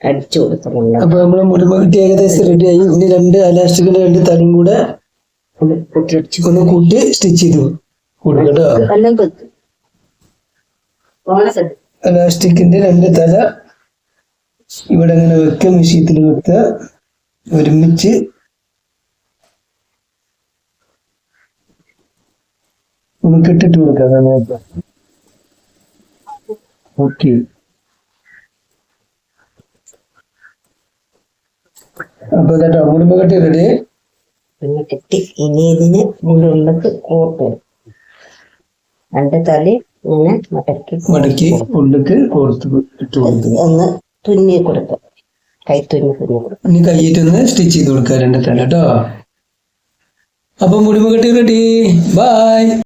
അടിച്ചു കൊടുക്കുന്നുണ്ട്. അപ്പൊ നമ്മള് മുടിമകട്ടി ഏകദേശം റെഡി ആയി. ഇനി രണ്ട് അലാസ്റ്റിക്കിന്റെ രണ്ട് തലയും കൂടെ ഒന്ന് കൂട്ടി സ്റ്റിച്ച് ചെയ്ത് കൊടുക്കട്ടോ. അലാസ്റ്റിക്കിന്റെ രണ്ട് തല ഇവിടെ അങ്ങനെ വെക്കുക, മെഷീത്തിൽ വെക്കുക, ഒരുമിച്ച് ഒന്ന് കെട്ടിട്ട് കൊടുക്കുക. നന്നായിട്ട് ഓക്കെ. അപ്പൊ കേട്ടോ മുടിമകട്ടി റെഡി. പിന്നെ കെട്ടി ഇനി ഇതിന് ഉള്ളിലേക്ക് കോർത്ത് രണ്ട് തലി ഇങ്ങനെ മടക്കി ഉള്ളിലേക്ക് കോർത്ത് ഇട്ട് കൊടുക്കുക. ഒന്ന് തുന്നി കൊടുക്കുക, കൈത്തുന്നി കൊടുക്കുക. ഇനി കൈയിട്ടൊന്ന് സ്റ്റിച്ച് ചെയ്ത് കൊടുക്കുക രണ്ട് തല കേട്ടോ. അപ്പൊ മുടിമകട്ടി റെഡി. ബൈ.